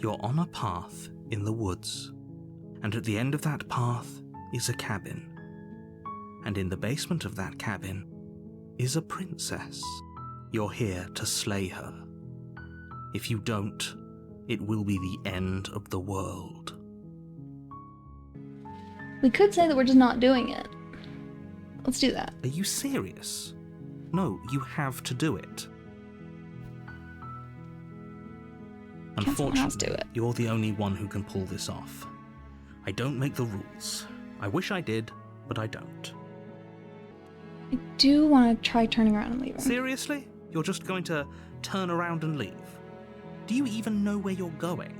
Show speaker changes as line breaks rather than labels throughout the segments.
You're on a path in the woods, and at the end of that path is a cabin. And in the basement of that cabin is a princess. You're here to slay her. If you don't, it will be the end of the world.
We could say that we're just not doing it. Let's do that.
Are you serious? No, you have to do it.
Can't someone else do
Unfortunately,
it?
you're the only one who can pull this off. I don't make the rules. I wish I did, but I don't.
I do want to try turning around and leaving.
Seriously? You're just going to turn around and leave? Do you even know where you're going?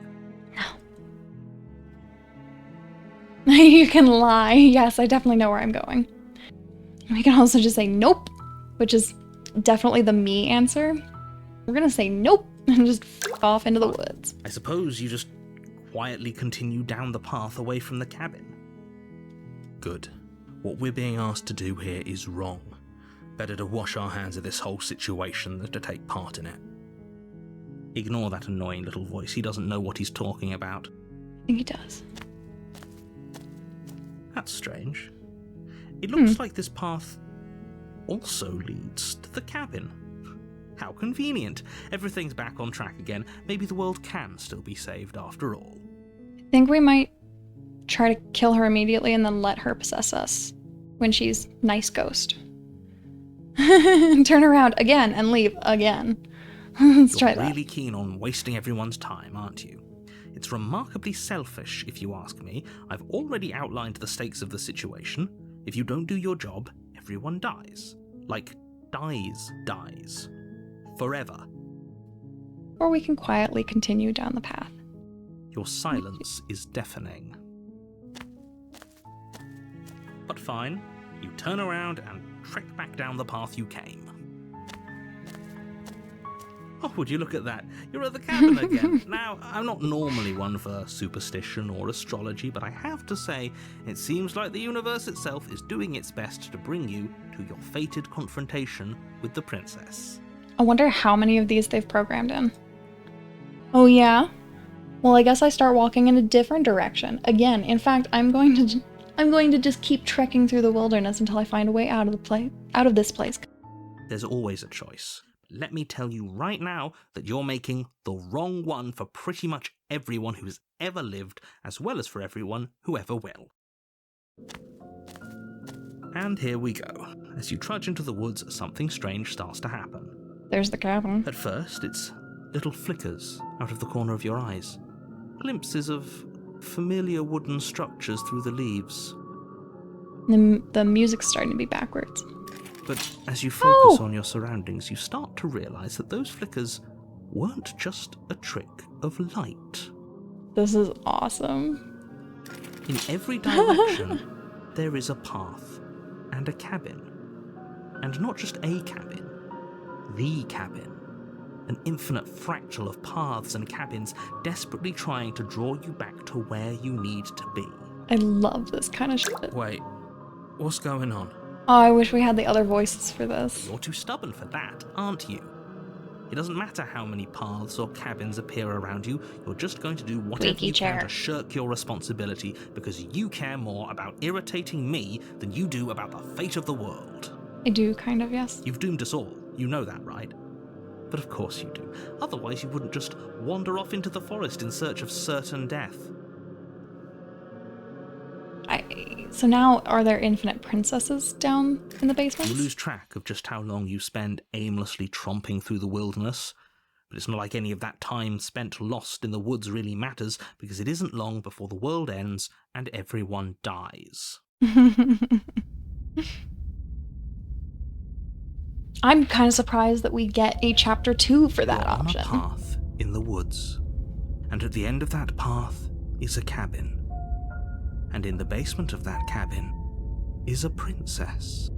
No. You can lie. Yes, I definitely know where I'm going. We can also just say nope, which is definitely the me answer. We're gonna say nope and just f off into the woods.
I suppose you just quietly continue down the path away from the cabin. Good. What we're being asked to do here is wrong. Better to wash our hands of this whole situation than to take part in it. Ignore that annoying little voice. He doesn't know what he's talking about.
I think he does.
That's strange. It looks like this path also leads to the cabin. How convenient. Everything's back on track again. Maybe the world can still be saved after all.
I think we might try to kill her immediately and then let her possess us when she's nice ghost. Turn around again and leave again. Let's try that.
You're really keen on wasting everyone's time, aren't you? It's remarkably selfish, if you ask me. I've already outlined the stakes of the situation. If you don't do your job, everyone dies. Like, dies. Forever.
Or we can quietly continue down the path.
Your silence is deafening. But fine, you turn around and trek back down the path you came. Oh, would you look at that? You're at the cabin again. Now, I'm not normally one for superstition or astrology, but I have to say, it seems like the universe itself is doing its best to bring you to your fated confrontation with the princess.
I wonder how many of these they've programmed in. Oh yeah? Well, I guess I start walking in a different direction. Again, in fact, I'm going to just keep trekking through the wilderness until I find a way out of this place.
There's always a choice. Let me tell you right now that you're making the wrong one for pretty much everyone who's ever lived, as well as for everyone who ever will. And here we go. As you trudge into the woods, something strange starts to happen.
There's the cabin.
At first, it's little flickers out of the corner of your eyes. Glimpses of familiar wooden structures through the leaves.
The music's starting to be backwards.
But as you focus on your surroundings, you start to realize that those flickers weren't just a trick of light.
This is awesome.
In every direction, there is a path and a cabin. And not just a cabin, the cabin. An infinite fractal of paths and cabins desperately trying to draw you back to where you need to be.
I love this kind of shit.
Wait, what's going on?
Oh, I wish we had the other voices for this.
You're too stubborn for that, aren't you? It doesn't matter how many paths or cabins appear around you, you're just going to do whatever you can to shirk your responsibility because you care more about irritating me than you do about the fate of the world.
I do, kind of, yes.
You've doomed us all. You know that, right? But of course you do. Otherwise you wouldn't just wander off into the forest in search of certain death.
So now, are there infinite princesses down in the basement?
You lose track of just how long you spend aimlessly tromping through the wilderness. But it's not like any of that time spent lost in the woods really matters, because it isn't long before the world ends and everyone dies.
I'm kind of surprised that we get a chapter 2 for that option.
You're on a path in the woods, and at the end of that path is a cabin. And in the basement of that cabin is a princess.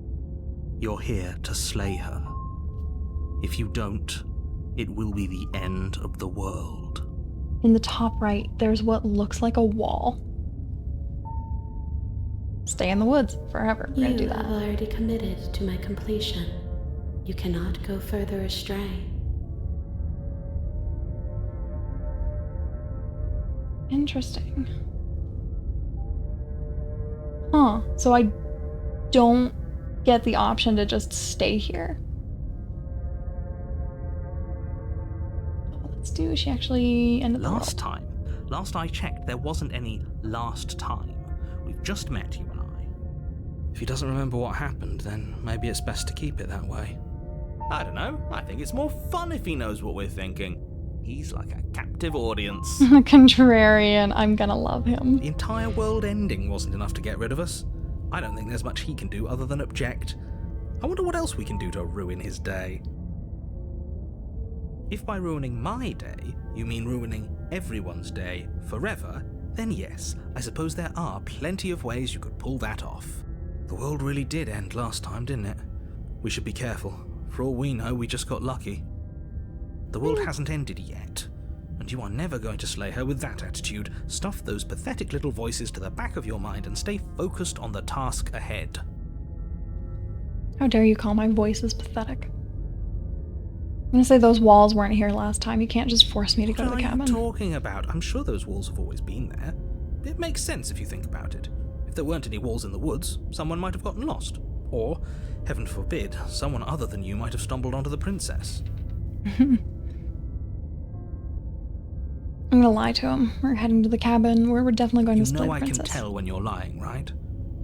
You're here to slay her. If you don't, it will be the end of the world.
In the top right, there's what looks like a wall. Stay in the woods forever. We're gonna do that.
You have already committed to my completion. You cannot go further astray.
Interesting. Huh. So I don't get the option to just stay here. Let's do. She actually ended the
Last
world.
time. Last I checked, there wasn't any last time. We've just met, you and I. If he doesn't remember what happened, then maybe it's best to keep it that way. I don't know. I think it's more fun if he knows what we're thinking. He's like a captive audience.
The contrarian. I'm gonna love him.
The entire world ending wasn't enough to get rid of us. I don't think there's much he can do other than object. I wonder what else we can do to ruin his day. If by ruining my day, you mean ruining everyone's day forever, then yes, I suppose there are plenty of ways you could pull that off. The world really did end last time, didn't it? We should be careful. For all we know, we just got lucky. The world hasn't ended yet, and you are never going to slay her with that attitude. Stuff those pathetic little voices to the back of your mind and stay focused on the task ahead.
How dare you call my voices pathetic? I'm gonna say those walls weren't here last time. You can't just force me to go to the cabin.
What are you talking about? I'm sure those walls have always been there. It makes sense if you think about it. If there weren't any walls in the woods, someone might have gotten lost. Or, heaven forbid, someone other than you might have stumbled onto the princess.
I'm gonna lie to him. We're heading to the cabin where we're definitely going to split
You know I
princess.
can tell when you're lying, right?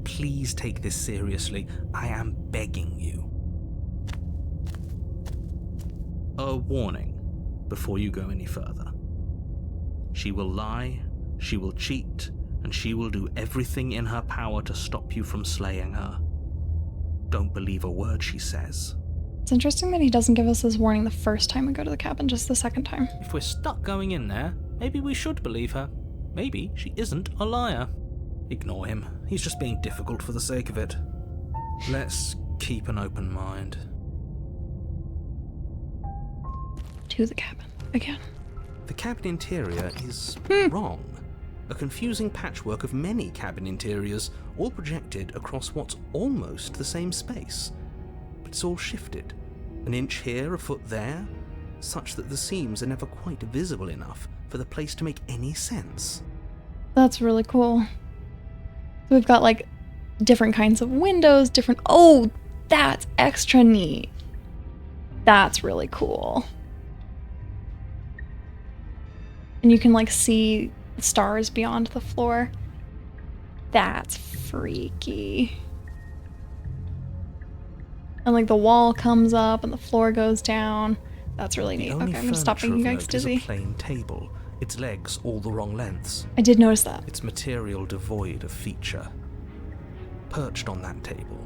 Please take this seriously. I am begging you. A warning before you go any further. She will lie, she will cheat, and she will do everything in her power to stop you from slaying her. Don't believe a word she says.
It's interesting that he doesn't give us this warning the first time we go to the cabin, just the second time.
If we're stuck going in there, maybe we should believe her. Maybe she isn't a liar. Ignore him. He's just being difficult for the sake of it. Let's keep an open mind.
To the cabin. Again.
The cabin interior is wrong. A confusing patchwork of many cabin interiors, all projected across what's almost the same space. But it's all shifted. An inch here, a foot there, such that the seams are never quite visible enough for the place to make any sense.
That's really cool. So we've got like different kinds of windows, different... Oh, that's extra neat. That's really cool. And you can like see stars beyond the floor. That's freaky. And like the wall comes up and the floor goes down. That's really neat. Okay, I'm gonna stop making you guys dizzy.
It's a plain table. Its legs all the wrong lengths.
I did notice that.
Its material devoid of feature. Perched on that table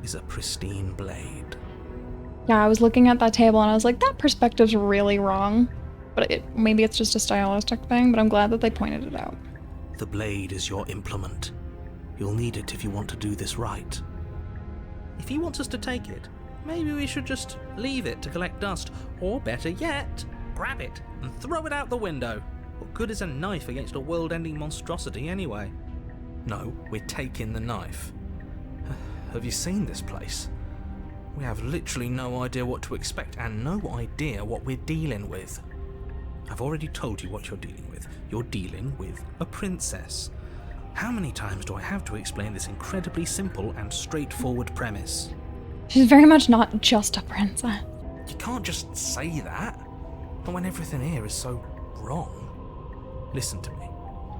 is a pristine blade.
Yeah, I was looking at that table and I was like, that perspective's really wrong. But maybe it's just a stylistic thing, but I'm glad that they pointed it out.
The blade is your implement. You'll need it if you want to do this right. If he wants us to take it, maybe we should just leave it to collect dust. Or better yet, grab it and throw it out the window. What good is a knife against a world-ending monstrosity anyway? No, we're taking the knife. Have you seen this place? We have literally no idea what to expect and no idea what we're dealing with. I've already told you what you're dealing with. You're dealing with a princess. How many times do I have to explain this incredibly simple and straightforward premise?
She's very much not just a princess.
You can't just say that. Not when everything here is so wrong. Listen to me.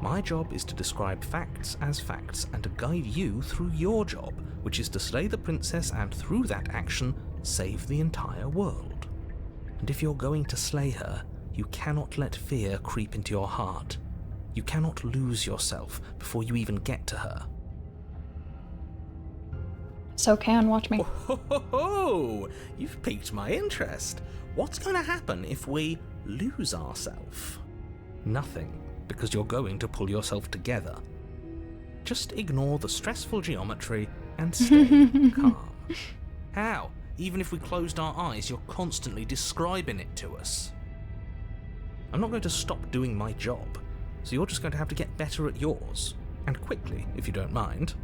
My job is to describe facts as facts and to guide you through your job, which is to slay the princess and through that action, save the entire world. And if you're going to slay her, you cannot let fear creep into your heart. You cannot lose yourself before you even get to her.
So can, watch me.
Oh, you've piqued my interest. What's going to happen if we lose ourselves? Nothing, because you're going to pull yourself together. Just ignore the stressful geometry and stay calm. How? Even if we closed our eyes, you're constantly describing it to us. I'm not going to stop doing my job, so you're just going to have to get better at yours. And quickly, if you don't mind.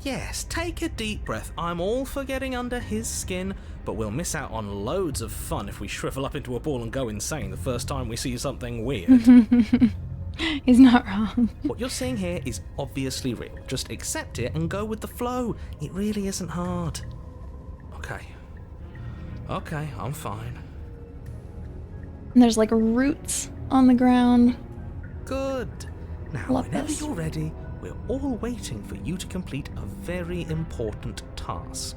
Yes, take a deep breath. I'm all for getting under his skin, but we'll miss out on loads of fun if we shrivel up into a ball and go insane the first time we see something weird.
He's not wrong.
What you're seeing here is obviously real. Just accept it and go with the flow. It really isn't hard. Okay, I'm fine.
And there's like roots on the ground.
Good. Now,
Love
whenever
this.
you're ready, we're all waiting for you to complete a very important task.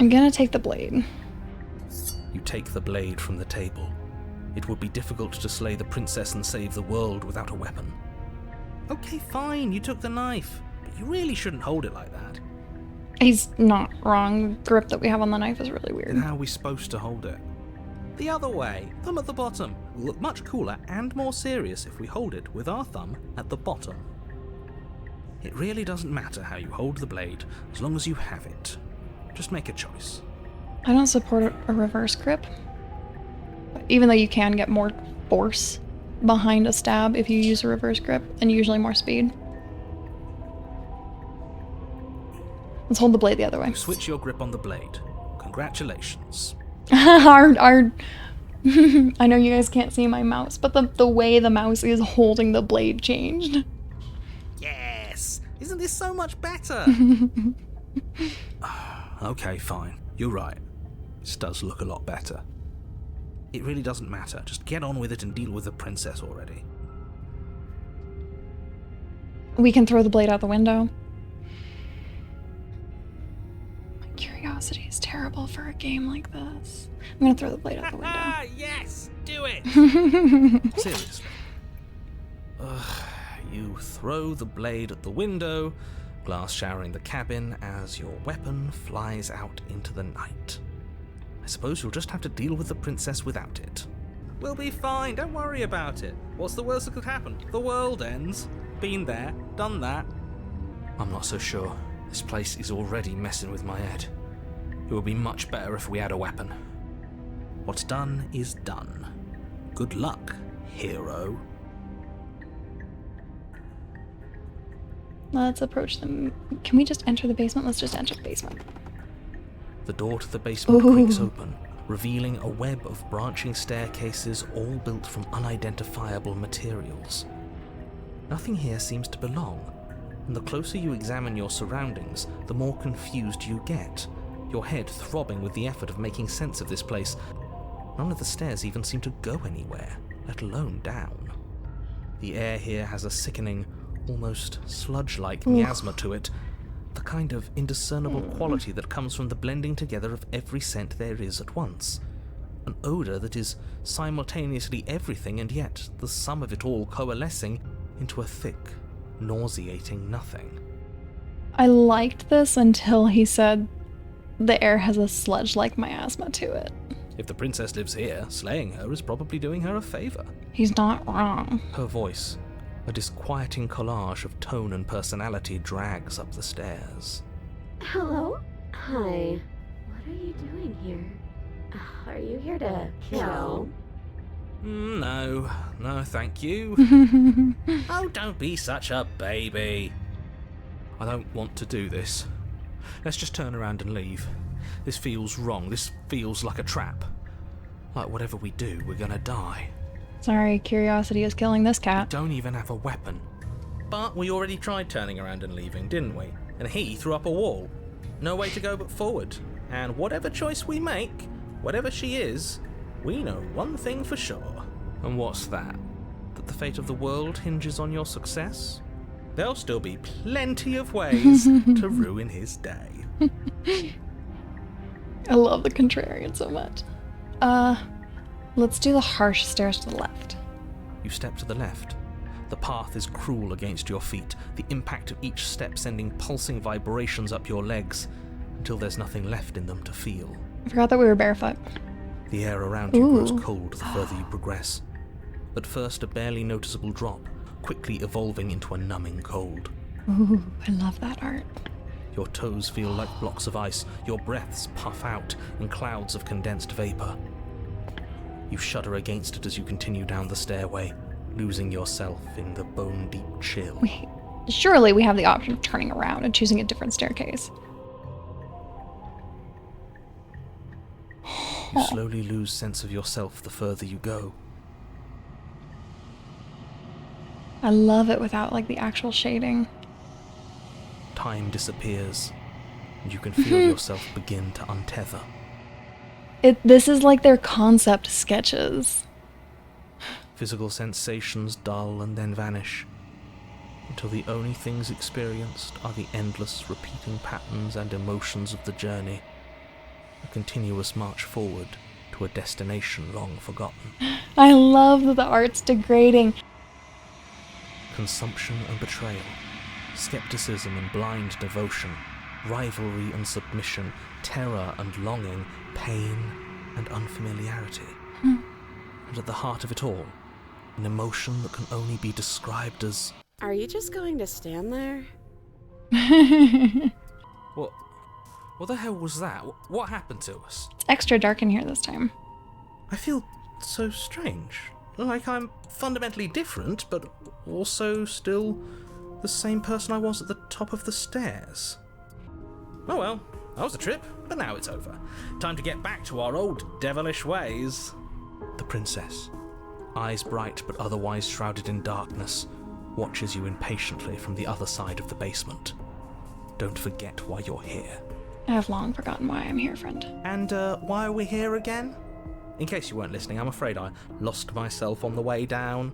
I'm gonna take the blade.
You take the blade from the table. It would be difficult to slay the princess and save the world without a weapon. Okay, fine, you took the knife, but you really shouldn't hold it like that.
He's not wrong. The grip that we have on the knife is really weird.
Then how are we supposed to hold it? The other way, thumb at the bottom. Will look much cooler and more serious if we hold it with our thumb at the bottom. It really doesn't matter how you hold the blade, as long as you have it. Just make a choice.
I don't support a reverse grip. Even though you can get more force behind a stab if you use a reverse grip, and usually more speed. Let's hold the blade the other way.
You switch your grip on the blade. Congratulations.
our I know you guys can't see my mouse, but the way the mouse is holding the blade changed.
Yes! Isn't this so much better? Okay, fine. You're right. This does look a lot better. It really doesn't matter. Just get on with it and deal with the princess already.
We can throw the blade out the window. My curiosity is terrible for a game like this. I'm gonna throw the blade out the window.
Ah, yes! Do it! Seriously. You throw the blade at the window, glass showering the cabin as your weapon flies out into the night. I suppose you'll just have to deal with the princess without it. We'll be fine, don't worry about it. What's the worst that could happen? The world ends. Been there, done that. I'm not so sure. This place is already messing with my head. It would be much better if we had a weapon. What's done is done. Good luck, hero.
Let's approach them. Can we just enter the basement? Let's just enter the basement.
The door to the basement creaks open, revealing a web of branching staircases all built from unidentifiable materials. Nothing here seems to belong, and the closer you examine your surroundings, the more confused you get, your head throbbing with the effort of making sense of this place. None of the stairs even seem to go anywhere, let alone down. The air here has a sickening, almost sludge-like miasma to it, the kind of indiscernible quality that comes from the blending together of every scent there is at once. An odour that is simultaneously everything and yet the sum of it all coalescing into a thick, nauseating nothing.
I liked this until he said the air has a sludge-like miasma to it.
If the princess lives here, slaying her is probably doing her a favour.
He's not wrong.
Her voice, a disquieting collage of tone and personality, drags up the stairs.
Hello? Hi. What are you doing here? Are you here to kill?
No, thank you. Oh, don't be such a baby. I don't want to do this. Let's just turn around and leave. This feels wrong. This feels like a trap. Like whatever we do, we're gonna die.
Sorry, curiosity is killing this cat.
We don't even have a weapon. But we already tried turning around and leaving, didn't we? And he threw up a wall. No way to go but forward. And whatever choice we make, whatever she is, we know one thing for sure. And what's that? That the fate of the world hinges on your success? There'll still be plenty of ways to ruin his day.
I love the contrarian so much. Let's do the harsh stairs to the left.
You step to the left. The path is cruel against your feet, the impact of each step sending pulsing vibrations up your legs, until there's nothing left in them to feel.
I forgot that we were barefoot.
The air around you grows cold the further you progress. At first a barely noticeable drop, quickly evolving into a numbing cold.
Ooh, I love that art.
Your toes feel like blocks of ice, your breaths puff out in clouds of condensed vapor. You shudder against it as you continue down the stairway, losing yourself in the bone-deep chill.
Surely we have the option of turning around and choosing a different staircase.
You slowly lose sense of yourself the further you go.
I love it without like the actual shading.
Time disappears, and you can feel yourself begin to untether.
This is like their concept sketches.
Physical sensations dull and then vanish, until the only things experienced are the endless repeating patterns and emotions of the journey, a continuous march forward to a destination long forgotten.
I love that the art's degrading.
Consumption and betrayal, skepticism and blind devotion, rivalry and submission, terror and longing, pain and unfamiliarity. And at the heart of it all, an emotion that can only be described as...
Are you just going to stand there?
What the hell was that? What happened to us?
It's extra dark in here this time.
I feel so strange. Like I'm fundamentally different, but also still the same person I was at the top of the stairs. Oh well, that was a trip, but now it's over. Time to get back to our old devilish ways. The princess, eyes bright but otherwise shrouded in darkness, watches you impatiently from the other side of the basement. Don't forget why you're here.
I have long forgotten why I'm here, friend.
And why are we here again? In case you weren't listening, I'm afraid I lost myself on the way down.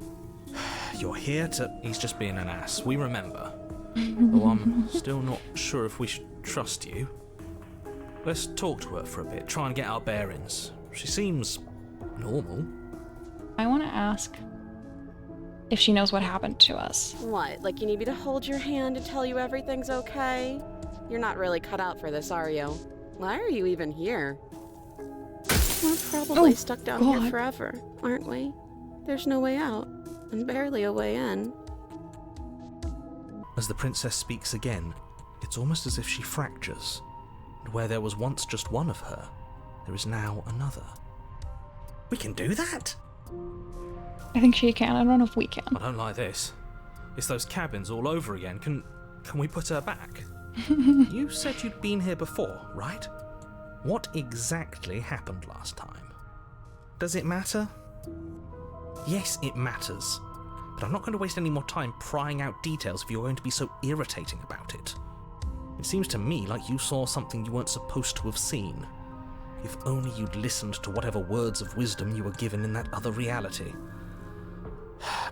You're here to... He's just being an ass, we remember. Though I'm still not sure if we should trust you. Let's talk to her for a bit, try and get our bearings. She seems normal.
I want to ask if she knows what happened to us.
What, like you need me to hold your hand and tell you everything's okay? You're not really cut out for this, are you? Why are you even here? We're probably stuck down here forever, aren't we? There's no way out, and barely a way in.
As the princess speaks again, it's almost as if she fractures, and where there was once just one of her, there is now another. We can do that?
I think she can. I don't know if we can.
I don't like this. It's those cabins all over again. Can we put her back? You said you'd been here before, right? What exactly happened last time? Does it matter? Yes, it matters. But I'm not going to waste any more time prying out details if you're going to be so irritating about it. It seems to me like you saw something you weren't supposed to have seen. If only you'd listened to whatever words of wisdom you were given in that other reality.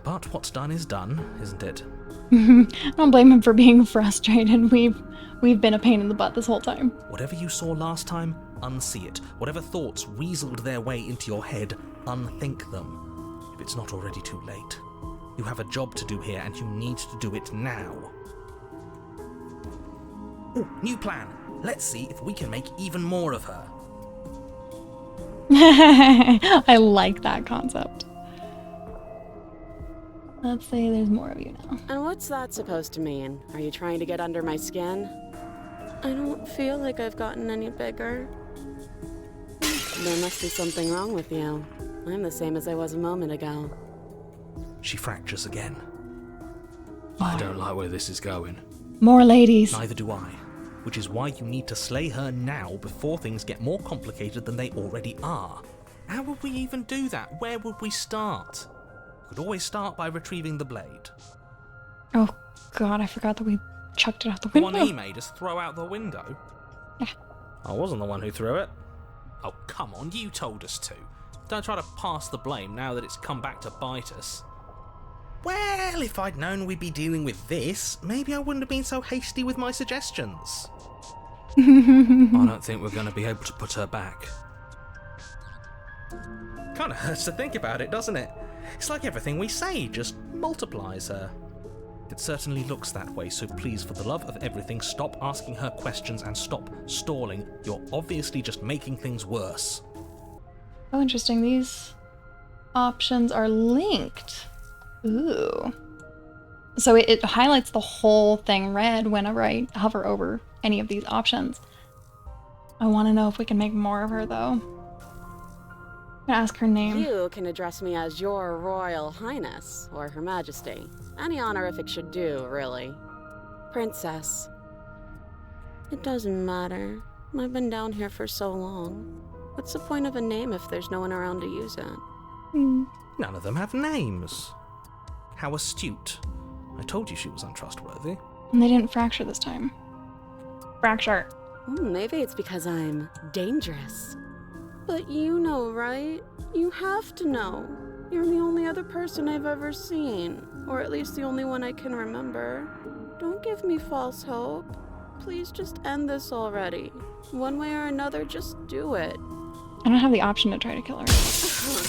But what's done is done, isn't it?
I don't blame him for being frustrated. We've been a pain in the butt this whole time.
Whatever you saw last time, unsee it. Whatever thoughts weaseled their way into your head, unthink them. If it's not already too late. You have a job to do here, and you need to do it now. Ooh, new plan. Let's see if we can make even more of her.
I like that concept. Let's say there's more of you now.
And what's that supposed to mean? Are you trying to get under my skin? I don't feel like I've gotten any bigger. There must be something wrong with you. I'm the same as I was a moment ago.
She fractures again. I don't like where this is going.
More ladies.
Neither do I. Which is why you need to slay her now before things get more complicated than they already are. How would we even do that? Where would we start? We could always start by retrieving the blade.
Oh god, I forgot that we chucked it out the window.
The one he made us throw out the window?
Yeah.
I wasn't the one who threw it. Oh, come on, you told us to. Don't try to pass the blame now that it's come back to bite us. Well, if I'd known we'd be dealing with this, maybe I wouldn't have been so hasty with my suggestions. I don't think we're going to be able to put her back. Kind of hurts to think about it, doesn't it? It's like everything we say just multiplies her. It certainly looks that way, so please, for the love of everything, stop asking her questions and stop stalling. You're obviously just making things worse.
Oh, interesting. These options are linked. Ooh. So it highlights the whole thing red whenever I hover over any of these options. I want to know if we can make more of her, though. I'm gonna ask her name.
You can address me as Your Royal Highness, or Her Majesty. Any honorific should do, really. Princess. It doesn't matter. I've been down here for so long. What's the point of a name if there's no one around to use it?
Hmm.
None of them have names. How astute. I told you she was untrustworthy.
And they didn't fracture this time. Fracture.
Maybe it's because I'm dangerous. But you know, right? You have to know. You're the only other person I've ever seen. Or at least the only one I can remember. Don't give me false hope. Please just end this already. One way or another, just do it.
I don't have the option to try to kill her.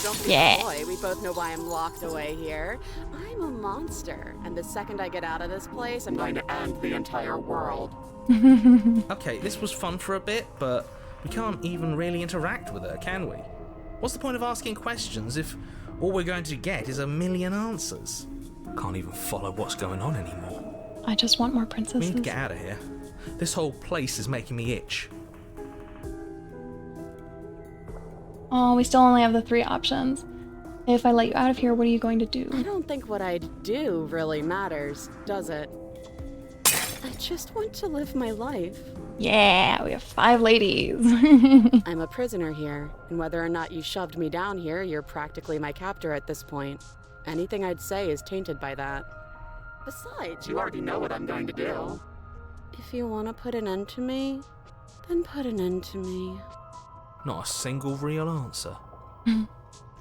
Don't be coy. We both know why I'm locked away here. I'm a monster. And the second I get out of this place, I'm going to end the entire world.
Okay, this was fun for a bit, but we can't even really interact with her, can we? What's the point of asking questions if all we're going to get is a million answers? Can't even follow what's going on anymore.
I just want more
We
princesses.
need to get out of here. This whole place is making me itch.
Oh, we still only have the 3 options. If I let you out of here, what are you going to do?
I don't think what I do really matters, does it? I just want to live my life.
Yeah, we have 5 ladies.
I'm a prisoner here, and whether or not you shoved me down here, you're practically my captor at this point. Anything I'd say is tainted by that. Besides, you already know what I'm going to do. If you want to put an end to me, then put an end to me.
Not a single real answer.
I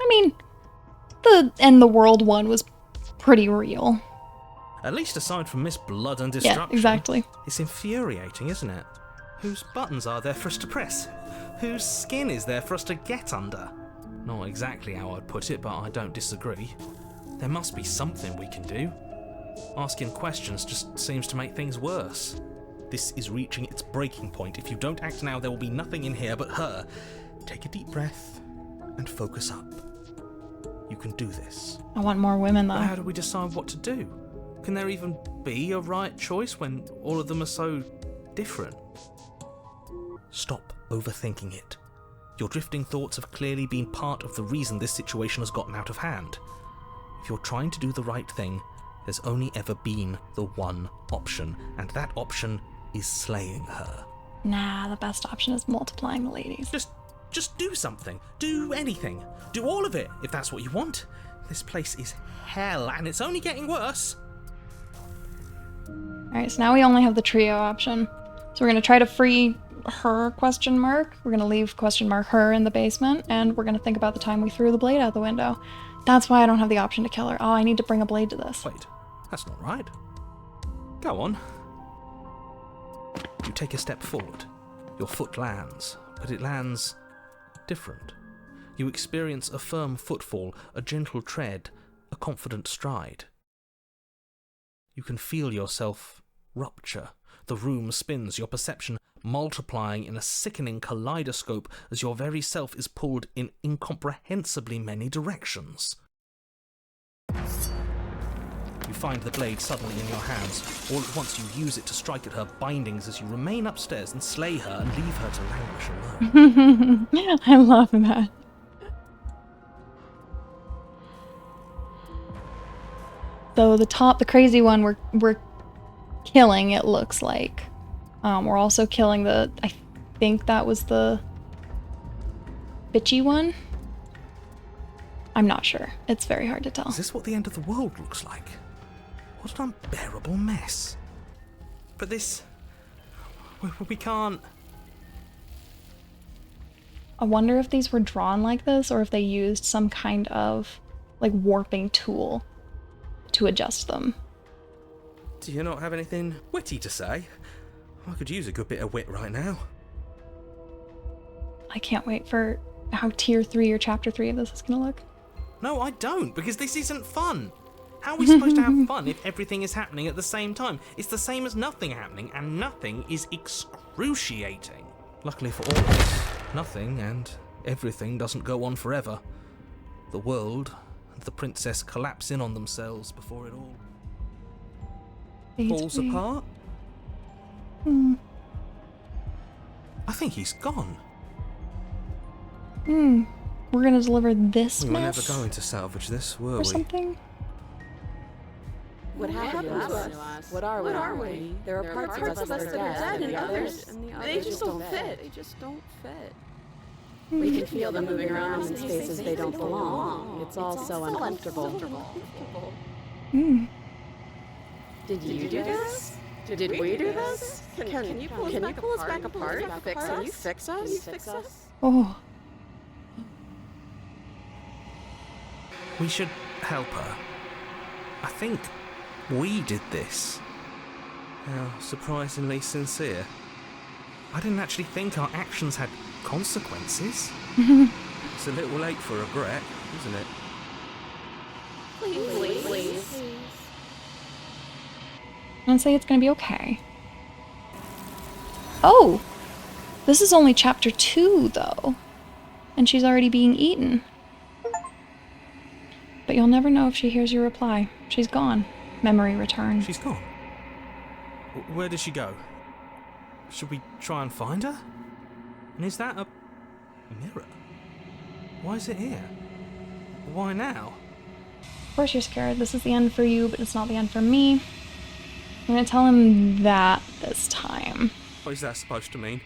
mean, the end the world one was pretty real.
At least aside from Miss Blood and Destruction.
Yeah, exactly.
It's infuriating, isn't it? Whose buttons are there for us to press? Whose skin is there for us to get under? Not exactly how I'd put it, but I don't disagree. There must be something we can do. Asking questions just seems to make things worse. This is reaching its breaking point. If you don't act now, there will be nothing in here but her. Take a deep breath and focus up. You can do this.
I want more women, though.
But how do we decide what to do? Can there even be a right choice when all of them are so different? Stop overthinking it. Your drifting thoughts have clearly been part of the reason this situation has gotten out of hand. If you're trying to do the right thing, there's only ever been the one option, and that option is slaying her.
Nah, the best option is multiplying the ladies.
Just do something. Do anything. Do all of it, if that's what you want. This place is hell, and it's only getting worse.
Alright, so now we only have the trio option. So we're going to try to free her, question mark. We're going to leave question mark her in the basement, and we're going to think about the time we threw the blade out the window. That's why I don't have the option to kill her. Oh, I need to bring a blade to this.
Wait, that's not right. Go on. You take a step forward. Your foot lands, but it lands different. You experience a firm footfall, a gentle tread, a confident stride. You can feel yourself rupture. The room spins, your perception multiplying in a sickening kaleidoscope as your very self is pulled in incomprehensibly many directions. You find the blade suddenly in your hands. All at once you use it to strike at her bindings as you remain upstairs and slay her and leave her to languish alone.
I love that. So the crazy one we're killing, it looks like. We're also killing I think that was the bitchy one. I'm not sure. It's very hard to tell.
Is this what the end of the world looks like? What an unbearable mess. But this... We can't...
I wonder if these were drawn like this or if they used some kind of like warping tool to adjust them.
Do you not have anything witty to say? I could use a good bit of wit right now.
I can't wait for how tier 3 or chapter 3 of this is gonna look.
No, I don't, because this isn't fun. How are we supposed to have fun if everything is happening at the same time? It's the same as nothing happening, and nothing is excruciating. Luckily for all of us, nothing and everything doesn't go on forever. The world and the princess collapse in on themselves before it all falls apart. I think he's gone.
We're gonna deliver this
We were
mess
never going to salvage this, were
or
we?
something?
What happened to us? What are we? There are parts of us that are dead, and the others, they just don't fit. They just don't fit. We can feel them moving around in spaces they don't belong. It's all so uncomfortable. Did you do this? Did we do this? Can you pull us back apart? Can you fix us?
Oh.
We should help her. I think we did this. How surprisingly sincere. I didn't actually think our actions had consequences. It's a little late for regret, isn't it?
Please.
And say it's gonna be okay. Oh! This is only chapter 2, though. And she's already being eaten. But you'll never know if she hears your reply. She's gone. Memory returned.
She's gone. Where did she go? Should we try and find her? And is that a mirror? Why is it here? Why now?
Of course you're scared. This is the end for you, but it's not the end for me. I'm gonna tell him that this time.
What is that supposed to mean?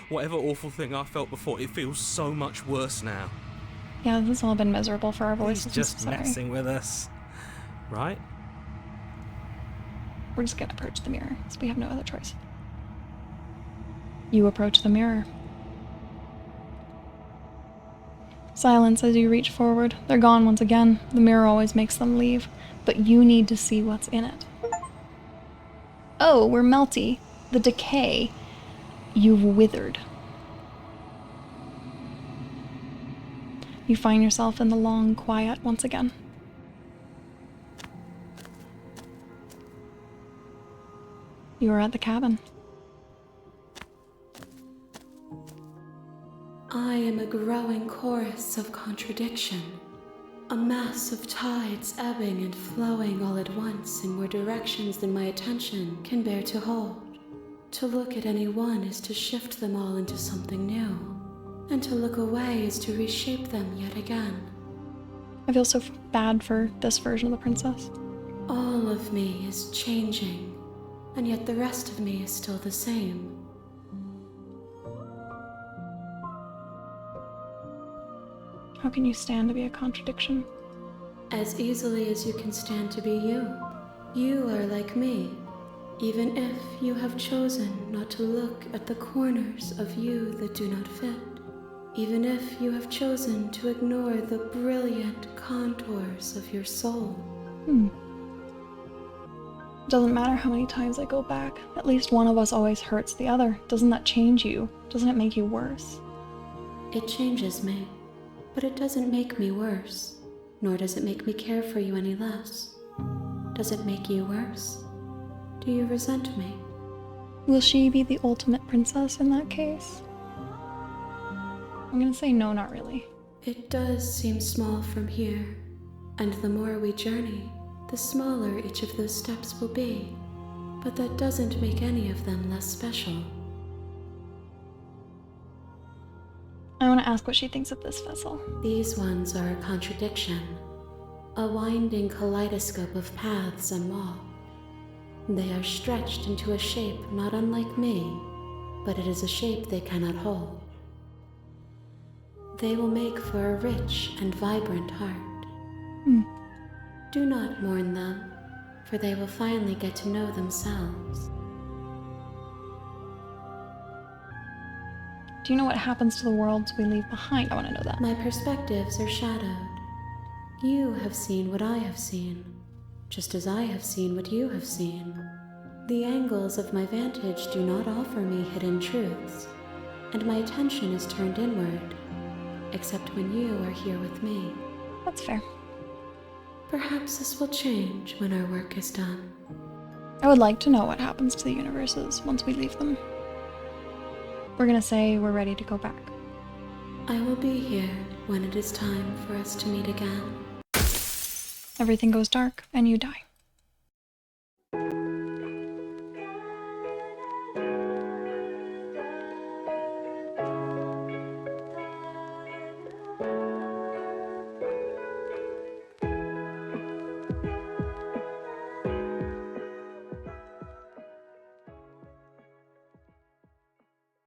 Whatever awful thing I felt before, it feels so much worse now.
Yeah, this has all been miserable for our voices.
He's just messing with us. Right?
We're just gonna approach the mirror, so we have no other choice. You approach the mirror. Silence as you reach forward. They're gone once again. The mirror always makes them leave, but you need to see what's in it. Oh, we're melty. The decay. You've withered. You find yourself in the long quiet once again. You are at the cabin.
I am a growing chorus of contradiction, a mass of tides ebbing and flowing all at once in more directions than my attention can bear to hold. To look at any one is to shift them all into something new, and to look away is to reshape them yet again.
I feel so bad for this version of the princess.
All of me is changing, and yet the rest of me is still the same.
How can you stand to be a contradiction?
As easily as you can stand to be you. You are like me, even if you have chosen not to look at the corners of you that do not fit. Even if you have chosen to ignore the brilliant contours of your soul.
Doesn't matter how many times I go back. At least one of us always hurts the other. Doesn't that change you? Doesn't it make you worse?
It changes me, but it doesn't make me worse. Nor does it make me care for you any less. Does it make you worse? Do you resent me?
Will she be the ultimate princess in that case? I'm gonna say no, not really.
It does seem small from here, and the more we journey, the smaller each of those steps will be. But that doesn't make any of them less special.
I want to ask what she thinks of this vessel.
These ones are a contradiction, a winding kaleidoscope of paths and wall. They are stretched into a shape not unlike me, but it is a shape they cannot hold. They will make for a rich and vibrant heart. Do not mourn them, for they will finally get to know themselves.
Do you know what happens to the worlds we leave behind? I want to know that.
My perspectives are shadowed. You have seen what I have seen, just as I have seen what you have seen. The angles of my vantage do not offer me hidden truths, and my attention is turned inward, except when you are here with me.
That's fair.
Perhaps this will change when our work is done.
I would like to know what happens to the universes once we leave them. We're gonna say we're ready to go back.
I will be here when it is time for us to meet again.
Everything goes dark and you die.